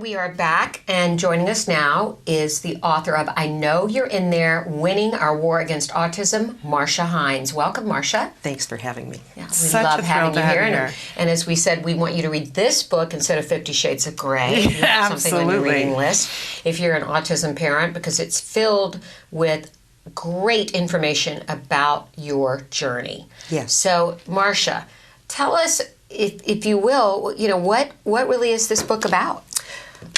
we are back, and joining us now is the author of I Know You're in There, Winning Our War Against Autism, Marcia Hinds. Welcome, Marcia. Thanks for having me. Yeah, we love having you here. And as we said, we want you to read this book instead of 50 Shades of Grey. You have something on your reading list if you're an autism parent, because it's filled with great information about your journey. Yes. So, Marcia, tell us, if you will, what really is this book about?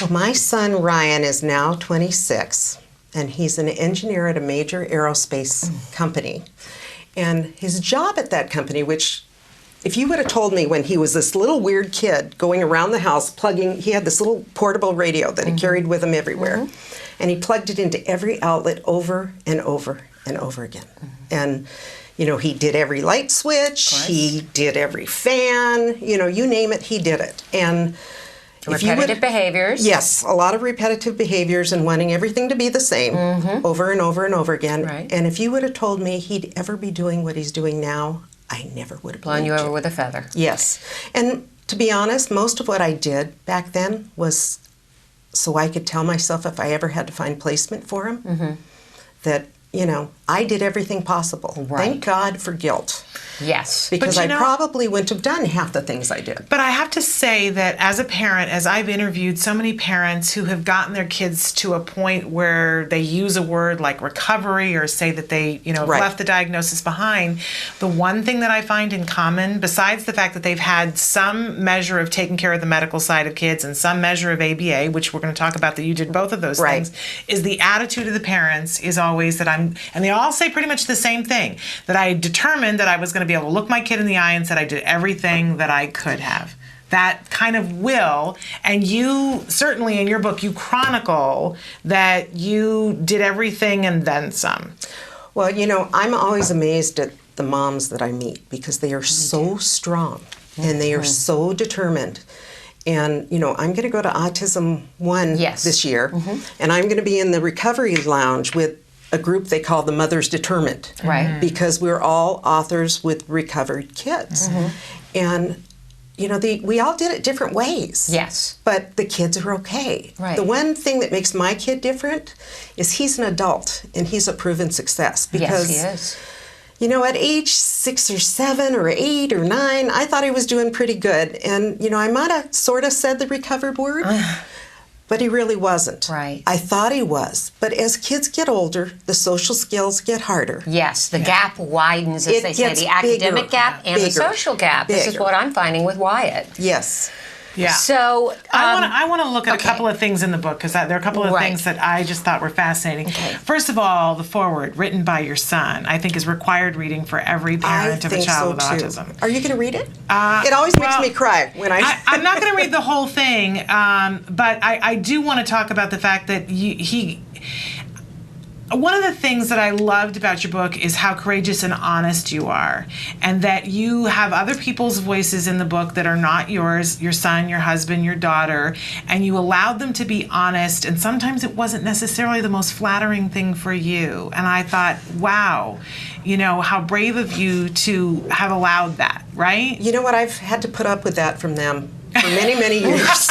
Well, my son Ryan is now 26, and he's an engineer at a major aerospace company. And his job at that company, which if you would have told me when he was this little weird kid going around the house he had this little portable radio that he carried with him everywhere. And he plugged it into every outlet over and over and over again. And he did every light switch, he did every fan, you name it, he did it. And repetitive behaviors. Yes, a lot of repetitive behaviors and wanting everything to be the same over and over and over again. Right. And if you would have told me he'd ever be doing what he's doing now, I never would have blown you over with a feather. Yes. And to be honest, most of what I did back then was so I could tell myself if I ever had to find placement for him, that, I did everything possible. Right. Thank God for guilt. Yes. Because I probably wouldn't have done half the things I did. But I have to say that as a parent, as I've interviewed so many parents who have gotten their kids to a point where they use a word like recovery or say that they, have left the diagnosis behind, the one thing that I find in common, besides the fact that they've had some measure of taking care of the medical side of kids and some measure of ABA, which we're going to talk about that you did both of those things, is the attitude of the parents is always that and they all say pretty much the same thing, that I determined that I was going to be able to look my kid in the eye and said I did everything that I could have. That kind of will, and you certainly in your book you chronicle that you did everything and then some. Well, I'm always amazed at the moms that I meet because they are so strong and they are so determined. And, I'm going to go to Autism-1 this year, and I'm going to be in the recovery lounge with a group they call the Mothers Determined. Right. Because we're all authors with recovered kids. And, we all did it different ways. Yes. But the kids are okay. Right. The one thing that makes my kid different is he's an adult and he's a proven success. Because, yes, he is. At age 6 or 7 or 8 or 9, I thought he was doing pretty good. And, I might have sort of said the recovered word. But he really wasn't. Right. I thought he was. But as kids get older, the social skills get harder. Yes, the gap widens, as they say, the academic gap and the social gap. This is what I'm finding with Wyatt. Yes. Yeah. So I want to look at a couple of things in the book because there are a couple of things that I just thought were fascinating. Okay. First of all, the foreword written by your son, I think, is required reading for every parent of a child with autism. Are you going to read it? It always makes me cry when I'm not going to read the whole thing, but I do want to talk about the fact that one of the things that I loved about your book is how courageous and honest you are, and that you have other people's voices in the book that are not yours, your son, your husband, your daughter, and you allowed them to be honest, and sometimes it wasn't necessarily the most flattering thing for you. And I thought, wow, how brave of you to have allowed that, right? You know what? I've had to put up with that from them for many, many years.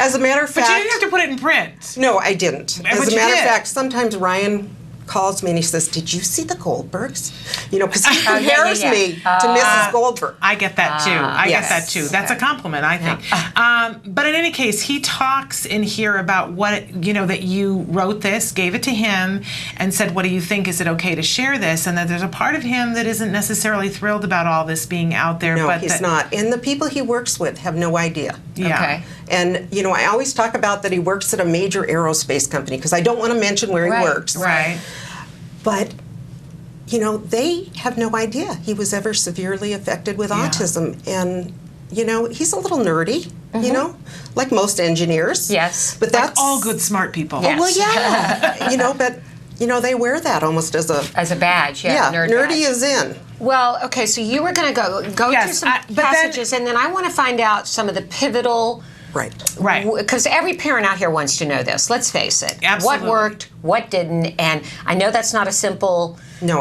As a matter of fact... But you didn't have to put it in print. No, I didn't. As a matter of fact, sometimes Ryan calls me and he says, "Did you see the Goldbergs?" Because he compares me to Mrs. Goldberg. I get that too. I get that too. That's a compliment, I think. But in any case, he talks in here about what, that you wrote this, gave it to him, and said, "What do you think? Is it okay to share this?" And that there's a part of him that isn't necessarily thrilled about all this being out there. No, he's not. And the people he works with have no idea. Yeah. Okay. And, I always talk about that he works at a major aerospace company because I don't want to mention where he works. Right. But, they have no idea he was ever severely affected with autism. And, he's a little nerdy, like most engineers. Yes. But that's... Like all good, smart people. Yes. Well, yeah. But, they wear that almost as a badge. Yeah, nerd nerdy badge. is in. Well, okay, so you were going to go through some passages, and then I want to find out some of the pivotal... Right. Because every parent out here wants to know this. Let's face it. Absolutely. What worked? what didn't? And I know that's not a simple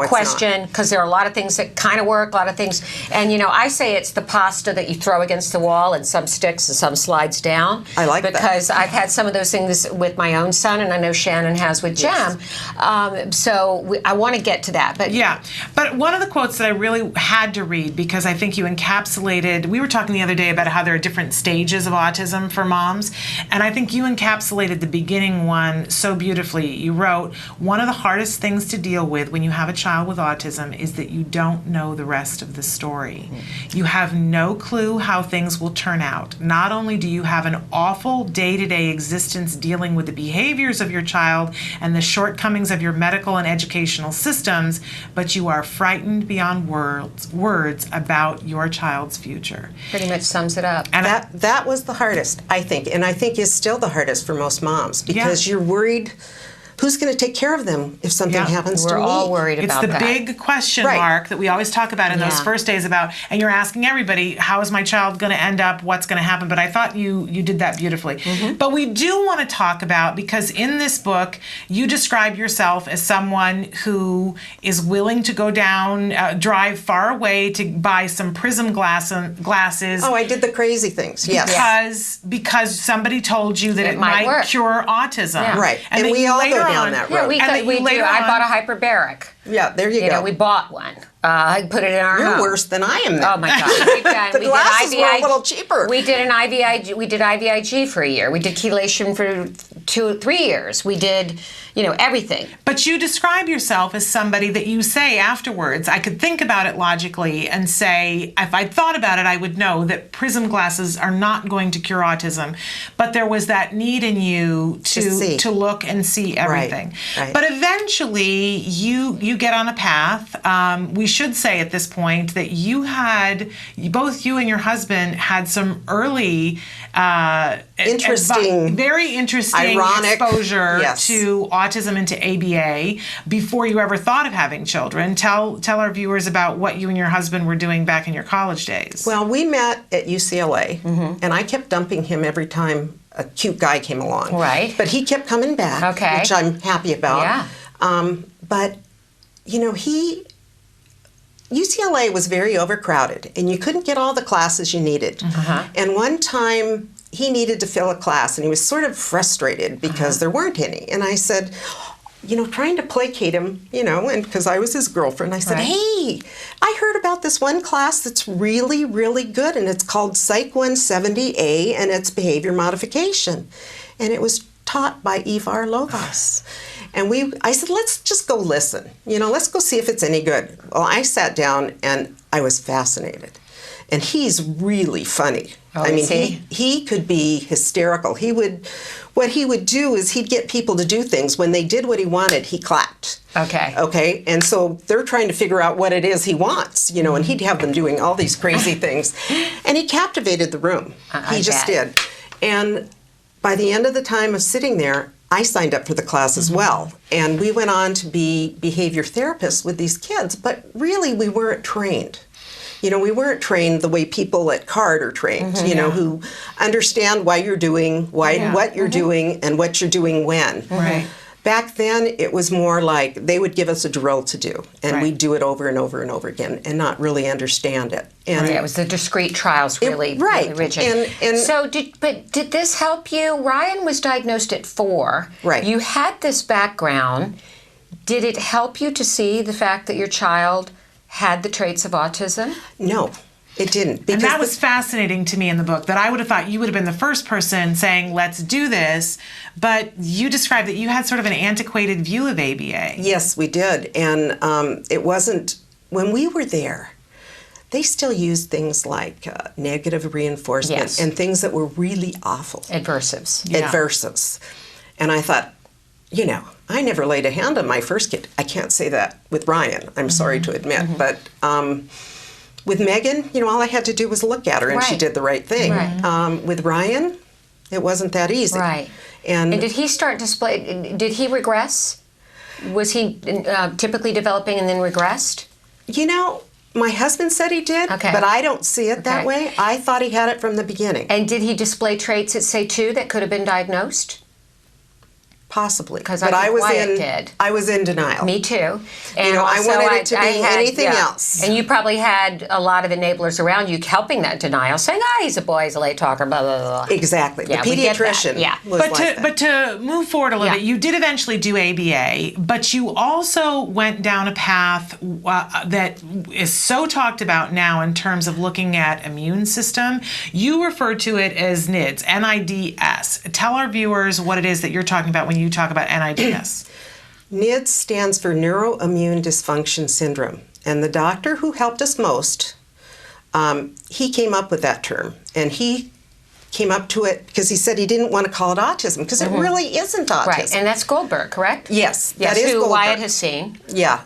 question, because there are a lot of things that kind of work, a lot of things. And, I say it's the pasta that you throw against the wall and some sticks and some slides down. I like that. Because I've had some of those things with my own son, and I know Shannon has with Jem. I want to get to that. But yeah. But one of the quotes that I really had to read, because I think you encapsulated, we were talking the other day about how there are different stages of autism for moms, and I think you encapsulated the beginning one so beautifully. You wrote, one of the hardest things to deal with when you have a child with autism is that you don't know the rest of the story. You have no clue how things will turn out. Not only do you have an awful day-to-day existence dealing with the behaviors of your child and the shortcomings of your medical and educational systems, but you are frightened beyond words about your child's future. Pretty much sums it up. And that was the hardest, I think, and I think is still the hardest for most moms, because you're worried who's going to take care of them if something happens to me? We're all worried about that. It's the big question mark that we always talk about in those first days about, and you're asking everybody, how is my child going to end up? What's going to happen? But I thought you did that beautifully. But we do want to talk about, because in this book, you describe yourself as someone who is willing to go down, drive far away to buy some prism glasses. Oh, I did the crazy things, yes. Because somebody told you that it might cure autism. Yeah. Right. And we all go down that road. Yeah, we do. I bought a hyperbaric. Yeah, there you go. We bought one. I put it in our home. You're worse than I am. Oh my God! The glasses were a little cheaper. We did an IVIG. We did IVIG for a year. We did chelation for 3 years. We did, everything. But you describe yourself as somebody that you say afterwards, I could think about it logically and say, if I thought about it, I would know that prism glasses are not going to cure autism. But there was that need in you to look and see everything. Right. But eventually, you get on a path. We should say at this point that both you and your husband had some early, very interesting, ironic exposure to autism and to ABA before you ever thought of having children. Tell our viewers about what you and your husband were doing back in your college days. Well, we met at UCLA, and I kept dumping him every time a cute guy came along. Right. But he kept coming back, which I'm happy about. Yeah. But, UCLA was very overcrowded, and you couldn't get all the classes you needed. And one time, he needed to fill a class, and he was sort of frustrated because there weren't any. And I said, trying to placate him, and because I was his girlfriend, I said, hey, I heard about this one class that's really, really good, and it's called Psych 170A, and it's behavior modification. And it was taught by Ivar Lovaas. And I said, let's just go listen. Let's go see if it's any good. Well, I sat down and I was fascinated. And he's really funny. Oh, I mean, he could be hysterical. What he would do is he'd get people to do things. When they did what he wanted, he clapped. Okay. And so they're trying to figure out what it is he wants, and he'd have them doing all these crazy things. And he captivated the room. He just did. And by the end of the time of sitting there, I signed up for the class as well. And we went on to be behavior therapists with these kids, but really we weren't trained. We weren't trained the way people at CARD are trained, who understand why you're doing, what you're doing, and what you're doing when. Right. Back then, it was more like they would give us a drill to do, and we'd do it over and over and over again and not really understand it. And it was the discrete trials, really rigid. And did this help you? Ryan was diagnosed at 4. Right. You had this background. Did it help you to see the fact that your child had the traits of autism? No. It didn't. And that was fascinating to me in the book, that I would have thought you would have been the first person saying, let's do this. But you described that you had sort of an antiquated view of ABA. Yes, we did. And it wasn't, when we were there, they still used things like negative reinforcement and things that were really awful. Adversives. Adversives. And I thought, I never laid a hand on my first kid. I can't say that with Ryan, I'm sorry to admit. But with Megan, all I had to do was look at her, and she did the right thing. With Ryan, it wasn't that easy. Right. And did he did he regress? Was he typically developing and then regressed? My husband said he did, but I don't see it that way. I thought he had it from the beginning. And did he display traits at, say, 2 that could have been diagnosed? Possibly. Because I think Wyatt did. I was in denial. Me too. And I wanted it to be anything else. And you probably had a lot of enablers around you helping that denial, saying, he's a boy, he's a late talker, blah, blah, blah. Exactly. The pediatrician was like that. But to move forward a little bit, you did eventually do ABA, but you also went down a path that is so talked about now in terms of looking at immune system. You refer to it as NIDS, NIDS. Tell our viewers what it is that you're talking about when you talk about NIDS. NIDS stands for Neuroimmune Dysfunction Syndrome. And the doctor who helped us most, he came up with that term. And he came up to it because he said he didn't want to call it autism because it really isn't autism. Right, and that's Goldberg, correct? Yes, that is who Goldberg. Wyatt has seen. Yeah.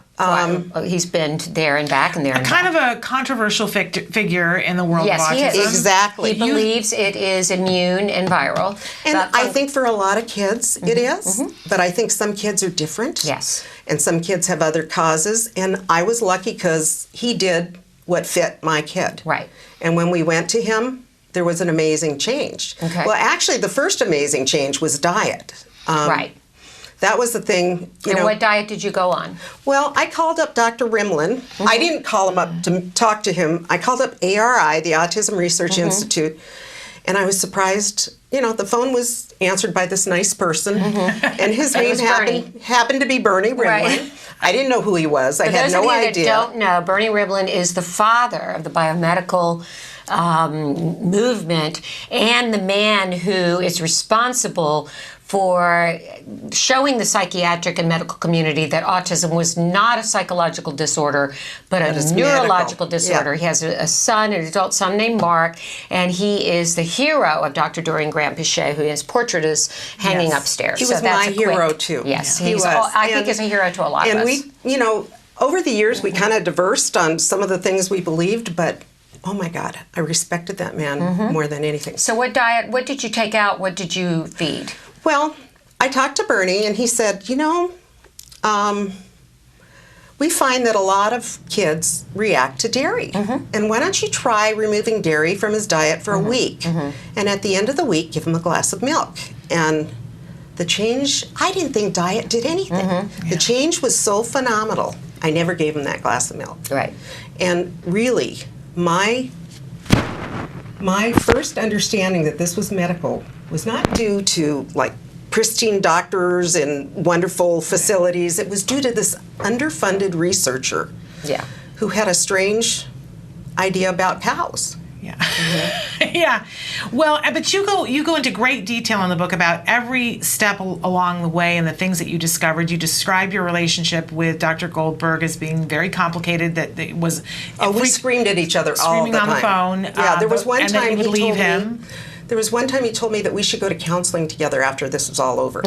He's been there and back and there and kind of a controversial figure in the world of autism. Yes, he is. Exactly. He believes it is immune and viral. And I think for a lot of kids it is, but I think some kids are different. Yes. And some kids have other causes. And I was lucky because he did what fit my kid. Right. And when we went to him, there was an amazing change. Okay. Well, actually, the first amazing change was diet. Right. That was the thing. And what diet did you go on? Well, I called up Dr. Rimlin. I didn't call him up to talk to him. I called up ARI, the Autism Research Institute, and I was surprised. The phone was answered by this nice person, and his name happened to be Bernie Rimlin. Right. I didn't know who he was. I had no idea. For those of you that don't know, Bernie Rimlin is the father of the biomedical movement and the man who is responsible for showing the psychiatric and medical community that autism was not a psychological disorder, but a neurological disorder. Yeah. He has a son, an adult son named Mark, and he is the hero of Dr. Dorian Grant-Pichet, who his portrait is hanging upstairs. He was my hero, too. Yes, he was. I think he's a hero to a lot of us. And we, over the years, we kind of diversed on some of the things we believed, but oh my God, I respected that man more than anything. So what did you take out? What did you feed? Well, I talked to Bernie and he said, we find that a lot of kids react to dairy. And why don't you try removing dairy from his diet for a week? And at the end of the week, give him a glass of milk. And the change, I didn't think diet did anything. The change was so phenomenal. I never gave him that glass of milk. Right. And really, my first understanding that this was medical was not due to pristine doctors and wonderful facilities. It was due to this underfunded researcher who had a strange idea about cows. Yeah. Well, but you go into great detail in the book about every step along the way and the things that you discovered. You describe your relationship with Dr. Goldberg as being very complicated. That it was. We screamed at each other all the time. Screaming on the phone. Yeah, there was one time he leave him. There was one time he told me that we should go to counseling together after this was all over.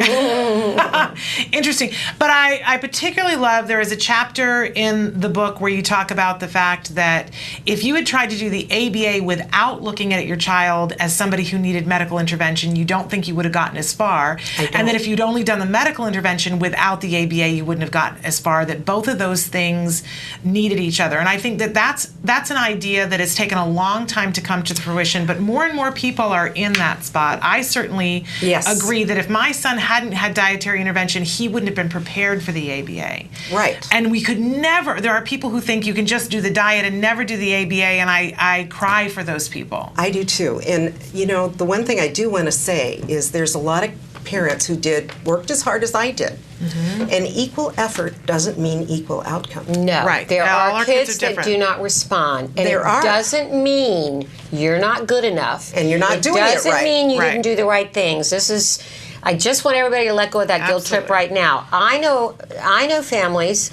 Interesting. But I particularly love, there is a chapter in the book where you talk about the fact that if you had tried to do the ABA without looking at your child as somebody who needed medical intervention, you don't think you would have gotten as far. And that if you'd only done the medical intervention without the ABA, you wouldn't have gotten as far, that both of those things needed each other. And I think that that's an idea that has taken a long time to come to fruition, but more and more people are in that spot. I certainly agree that if my son hadn't had dietary intervention, he wouldn't have been prepared for the ABA. Right. And we could never, there are people who think you can just do the diet and never do the ABA, and I cry for those people. I do too. And the one thing I do want to say is there's a lot of parents who worked as hard as I did. And equal effort doesn't mean equal outcome. No. Right. There are kids that do not respond. And it doesn't mean you're not good enough. And you're not doing it right. It doesn't mean you didn't do the right things. I just want everybody to let go of that guilt trip right now. I know families.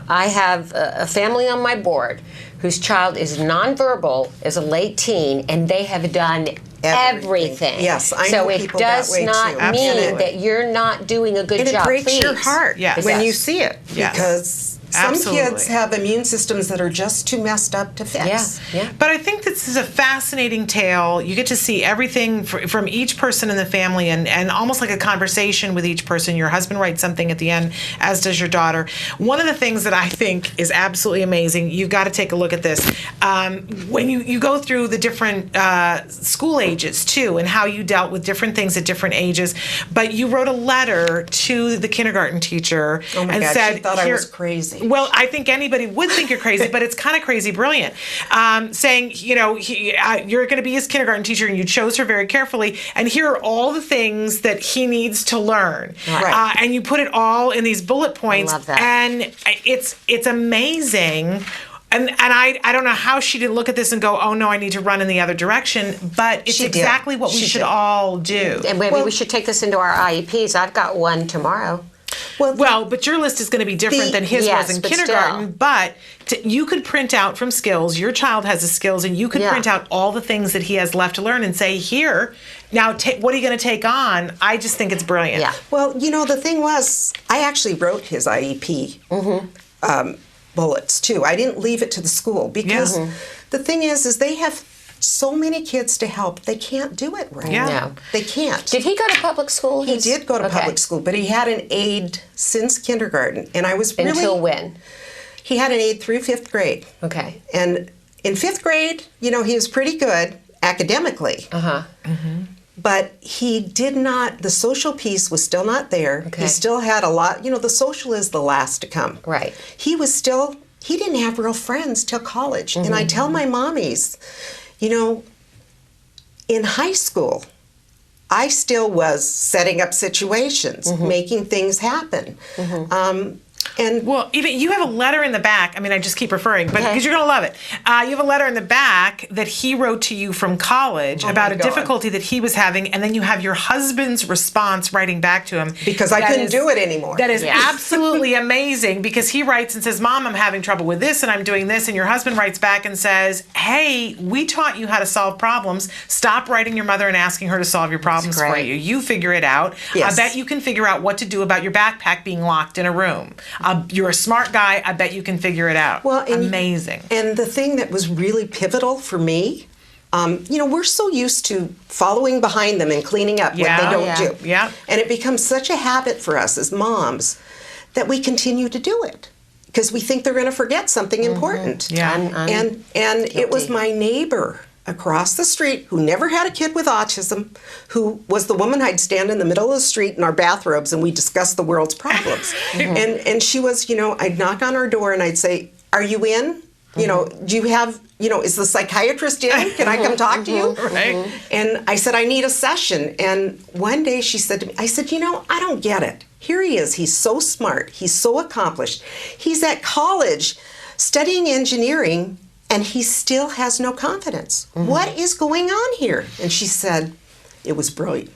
I have a family on my board whose child is nonverbal, is a late teen, and they have done everything. Yes, I know people that way too. So it does not mean that you're not doing a good job. And it breaks your heart when you see it. Yes. Because Some kids have immune systems that are just too messed up to fix. Yeah. But I think this is a fascinating tale. You get to see everything from each person in the family and almost like a conversation with each person. Your husband writes something at the end, as does your daughter. One of the things that I think is absolutely amazing, you've got to take a look at this. When you go through the different school ages, too, and how you dealt with different things at different ages, but you wrote a letter to the kindergarten teacher and said, she thought I was crazy. Well, I think anybody would think you're crazy, but it's kind of crazy brilliant. Saying, you're going to be his kindergarten teacher, and you chose her very carefully, and here are all the things that he needs to learn. Right. And you put it all in these bullet points. I love that. And it's amazing. And I don't know how she didn't look at this and go, oh, no, I need to run in the other direction. But it's exactly what we should all do. And maybe we should take this into our IEPs. I've got one tomorrow. Well, but your list is going to be different than his was in kindergarten. Still. But you could print out from skills. Your child has the skills, and you could print out all the things that he has left to learn and say, here, now what are you going to take on? I just think it's brilliant. Yeah. Well, the thing was, I actually wrote his IEP bullets, too. I didn't leave it to the school because the thing is they have so many kids to help, they can't do it right. Yeah. No. They can't. Did he go to public school? He did go to public school, but he had an aide since kindergarten, and I was really... Until when? He had an aide through 5th grade. Okay. And in 5th grade, he was pretty good academically. But he did not, the social piece was still not there. Okay. He still had a lot, the social is the last to come. Right. He didn't have real friends till college. And I tell my mommies, in high school, I still was setting up situations, making things happen. Well, even you have a letter in the back. I mean, I just keep referring, but because you're going to love it. You have a letter in the back that he wrote to you from college about a difficulty that he was having, and then you have your husband's response writing back to him. Because I couldn't do it anymore. That is absolutely amazing, because he writes and says, Mom, I'm having trouble with this, and I'm doing this, and your husband writes back and says, hey, we taught you how to solve problems. Stop writing your mother and asking her to solve your problems for you. You figure it out. Yes. I bet you can figure out what to do about your backpack being locked in a room. You're a smart guy. I bet you can figure it out. Well, amazing. And the thing that was really pivotal for me, we're so used to following behind them and cleaning up what they don't do. Yeah. And it becomes such a habit for us as moms that we continue to do it because we think they're going to forget something important. Yeah. And it was my neighbor across the street who never had a kid with autism, who was the woman I'd stand in the middle of the street in our bathrobes and we'd discuss the world's problems. And she was, I'd knock on her door and I'd say, are you in? Do you have, is the psychiatrist in? Can I come talk to you? Right. And I said, I need a session. And one day she said to me, I said, I don't get it. Here he is. He's so smart. He's so accomplished. He's at college studying engineering, and he still has no confidence. What is going on here? And she said, it was brilliant.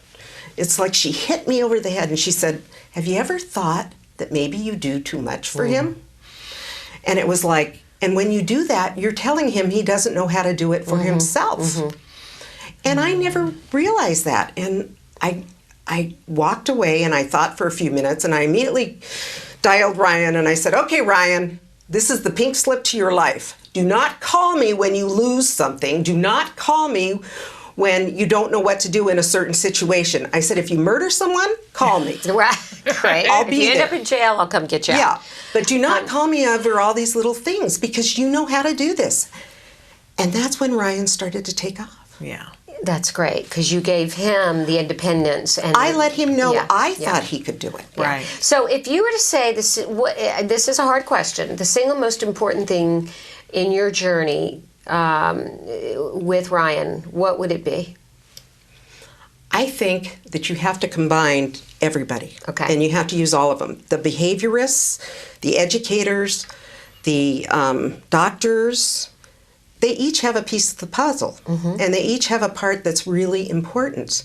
It's like she hit me over the head and she said, have you ever thought that maybe you do too much for him? And it was like, and when you do that, you're telling him he doesn't know how to do it for himself. And I never realized that. And I walked away and I thought for a few minutes and I immediately dialed Ryan and I said, okay, Ryan, this is the pink slip to your life. Do not call me when you lose something. Do not call me when you don't know what to do in a certain situation. I said, if you murder someone, call me. Right. I'll be if you there. end up in jail, I'll come get you out. Yeah, but do not call me over all these little things because you know how to do this. And that's when Ryan started to take off. Yeah. That's great because you gave him the independence, and I let him know I thought he could do it. Right. So, if you were to say this is a hard question. The single most important thing in your journey with Ryan, what would it be? I think that you have to combine everybody. Okay. And you have to use all of them. The behaviorists, the educators, the doctors, they each have a piece of the puzzle. And they each have a part that's really important.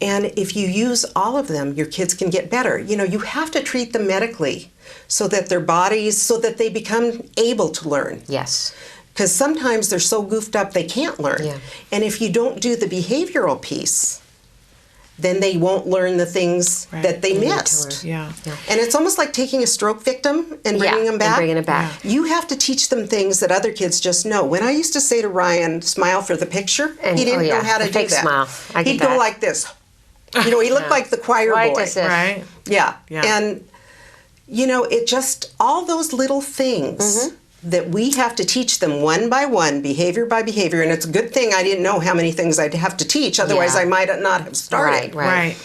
And if you use all of them, your kids can get better. You have to treat them medically so that their bodies, so that they become able to learn. Yes. Because sometimes they're so goofed up they can't learn. Yeah. And if you don't do the behavioral piece, then they won't learn the things that they missed. Yeah. And it's almost like taking a stroke victim and bringing them back. And bringing it back. Yeah. You have to teach them things that other kids just know. When I used to say to Ryan, smile for the picture, and, he didn't know how to do that. Smile. He'd go like this. He looked like the choir boy. Right. Yeah. And, it just, all those little things that we have to teach them one by one, behavior by behavior. And it's a good thing I didn't know how many things I'd have to teach. Otherwise, I might not have started. Right.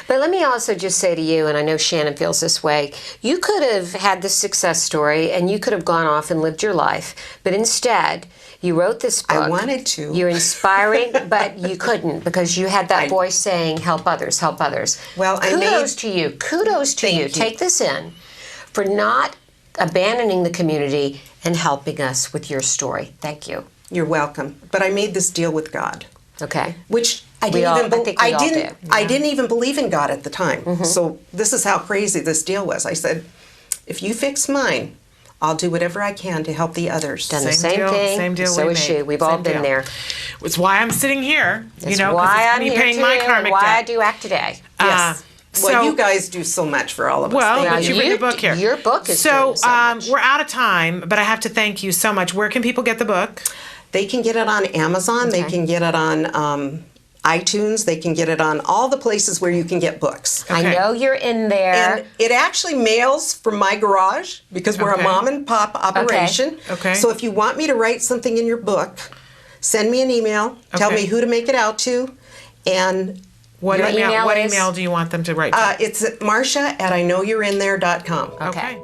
But let me also just say to you, and I know Shannon feels this way, you could have had this success story and you could have gone off and lived your life. But instead, you wrote this book. I wanted to. You're inspiring, but you couldn't because you had that voice saying, help others, help others. Well, Kudos to you. Kudos to you. Take this in for not abandoning the community and helping us with your story. Thank you. You're welcome. But I made this deal with God. Okay. Which I didn't even believe in God at the time. So this is how crazy this deal was. I said, if you fix mine, I'll do whatever I can to help the others. Done the same thing. Same deal. So is she. We've all been there. It's why I'm sitting here. It's why I'm here paying too, my karmic why debt. I do act today. Yes. Well, you guys do so much for all of us. Well, but you've written a book here. Your book is so much. We're out of time, but I have to thank you so much. Where can people get the book? They can get it on Amazon. Okay. They can get it on iTunes. They can get it on all the places where you can get books. I know you're in there. And it actually mails from my garage because we're a mom and pop operation. Okay. So if you want me to write something in your book, send me an email. Tell me who to make it out to, and what email do you want them to write to? It's Marcia@iknowyou'reinthere.com. Okay.